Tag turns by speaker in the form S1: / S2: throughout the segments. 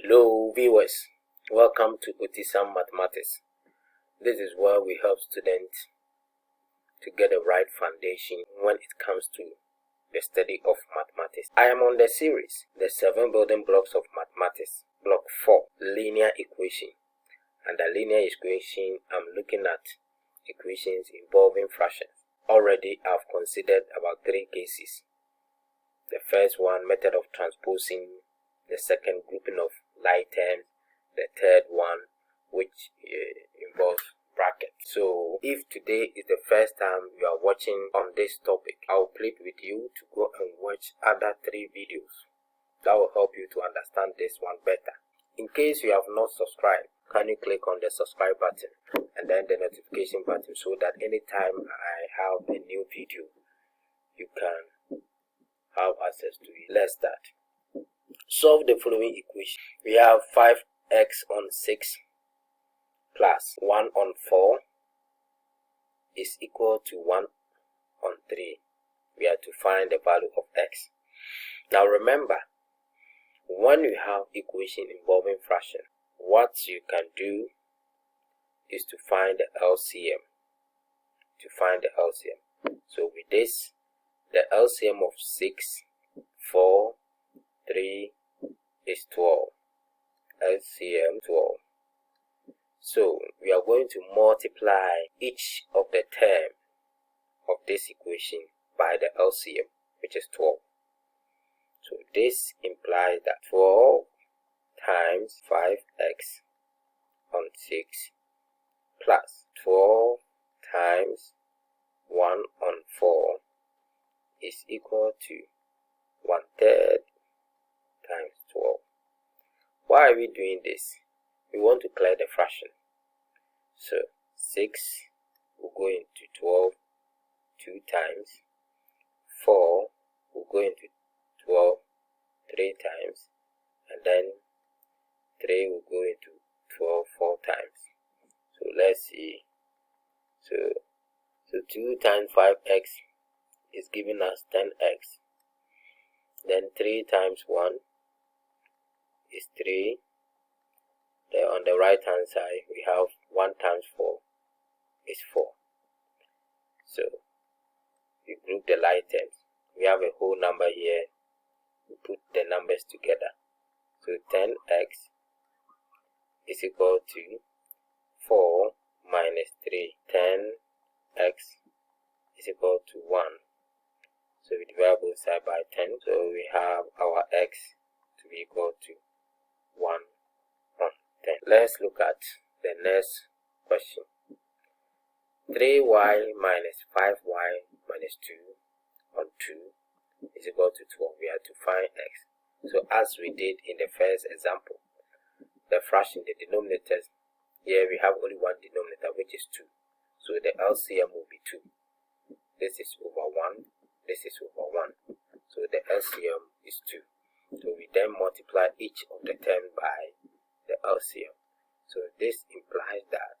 S1: Hello viewers, welcome to Utisam Mathematics. This is where we help students to get the right foundation when it comes to the study of mathematics. I am on the series, the 7 building blocks of mathematics, block 4, linear equation. And the linear equation, I'm looking at equations involving fractions. Already I've considered about 3 cases. The first one, method of transposing. The second, grouping of like terms. The third one, which involves brackets. So if today is the first time you are watching on this topic, I'll plead with you to go and watch other 3 videos. That will help you to understand this one better. In case you have not subscribed, can you click on the subscribe button and then the notification button so that anytime I have a new video, you can have access to it. Let's start. Solve the following equation. We have 5x on 6 plus 1 on 4 is equal to 1 on 3. We have to find the value of x. Now remember, when you have equation involving fraction, what you can do is to find the LCM. So with this, the LCM of 6, 4, 3 is 12. LCM 12. So we are going to multiply each of the term of this equation by the LCM, which is 12. So this implies that 12 times 5x on 6 plus 12 times 1 on 4 is equal to 1/3 times 12. Why are we doing this? We want to clear the fraction. So 6 will go into 12 2 times, 4 will go into 12 3 times, and then 3 will go into 12 4 times. So let's see. So 2 times 5x is giving us 10x. Then 3 times 1 is 3. Then on the right hand side we have 1 times 4 is 4. So we group the like terms. We have a whole number here. We put the numbers together. So 10x is equal to 4 minus 3. 10x is equal to 1. So we divide both sides by 10. So we have our x to be equal to 1 on 10. Let's look at the next question. 3y minus 5y minus 2 on 2 is equal to 12. We have to find x. So as we did in the first example, the fraction, the denominators, here we have only one denominator, which is 2. So the LCM will be 2. This is over 1. This is over 1. So the LCM is 2. So we then multiply each of the terms by the LCM. So this implies that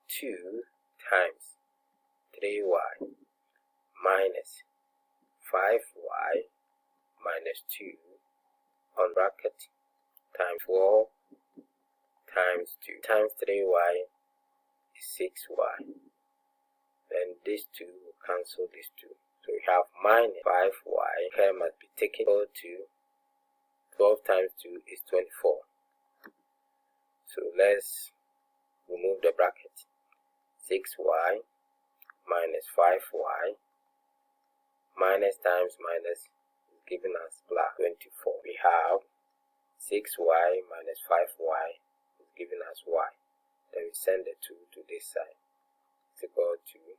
S1: 2 times 3y minus 5y minus 2 on bracket times 12 times 2 times 3y is 6y. Then this 2 will cancel this 2. So we have minus 5y. Here must be taken equal to 12 times 2 is 24. So let's remove the bracket. 6y minus 5y minus times minus is giving us plus 24. We have 6y minus 5y is giving us y. Then we send the 2 to this side. It's equal to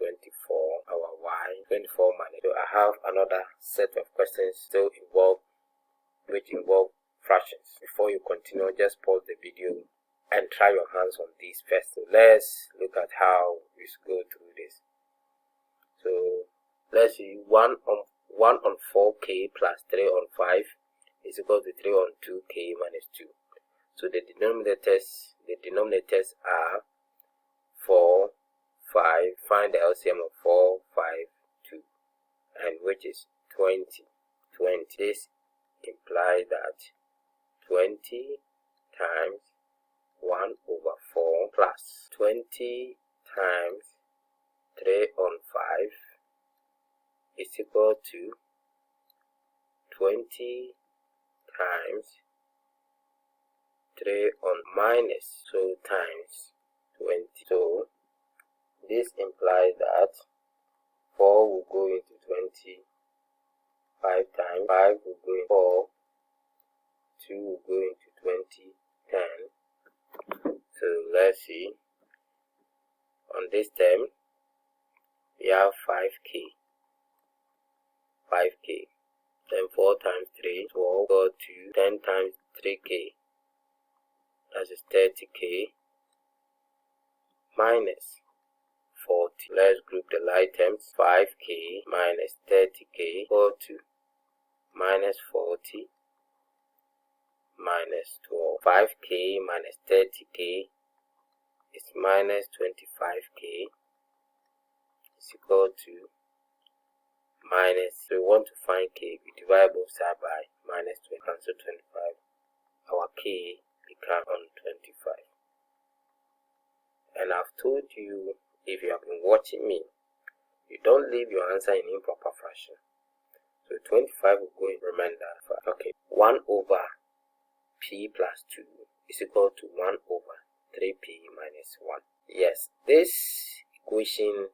S1: 24, our y, 24 minus. So I have another set of questions still which involve fractions. Before you continue, just pause the video and try your hands on these first. So let's look at how we go through this. So let's see, 1 on 4k plus 3 on 5 is equal to 3 on 2k minus 2. So the denominators are 4, 5, find the LCM of 4, 5, 2, and which is 20. This implies that 20 times 1 over 4 plus 20 times 3 on 5 is equal to 20 times 3 on minus, so times 20. So this implies that 4 will go into 20 5 times, 5 will go into 4, 2 will go into 20, 10. So let's see. On this term, we have 5k. Then 4 times 3, 12, 4, 2, 10 times 3k. That is 30k minus 40. Let's group the like terms. 5k minus 30k equal to minus 40 minus 12. 5k minus 30k is minus 25k is equal to minus, so we want to find k, we divide both sides by minus 20, cancel 25, our k becomes 125. And I've told you, if you have been watching me, you don't leave your answer in improper fashion. So 25 will go in remainder. Okay, 1 over p plus 2 is equal to 1 over 3p minus 1. Yes, this equation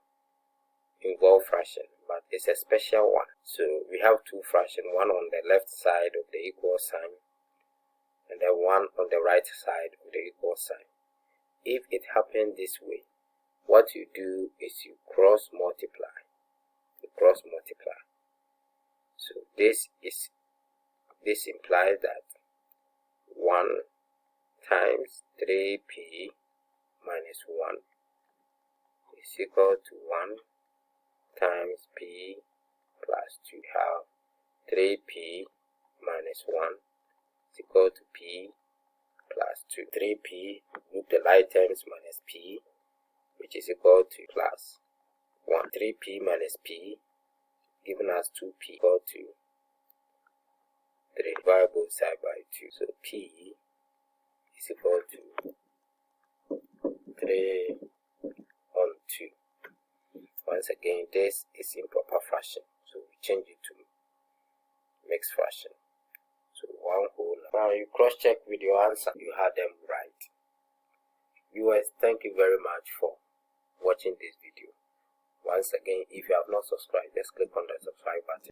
S1: involves fraction, but it's a special one. So we have two fractions, one on the left side of the equal sign and then one on the right side of the equal sign. If it happens this way, what you do is you cross multiply. So this implies that 1 times 3p minus 1 is equal to 1 times p plus 2. We have 3p minus 1 is equal to p plus 2. 3p, group the like terms, minus p, which is equal to plus 1. 3p minus p giving us 2p equal to 3. Divide both sides by 2. So p is equal to 3 on 2. Once again, this is improper fraction, so we change it to mixed fraction. So 1 whole. Now you cross check with your answer, you had them right. Viewers, thank you very much for watching this video. Once again, if you have not subscribed, just click on the subscribe button.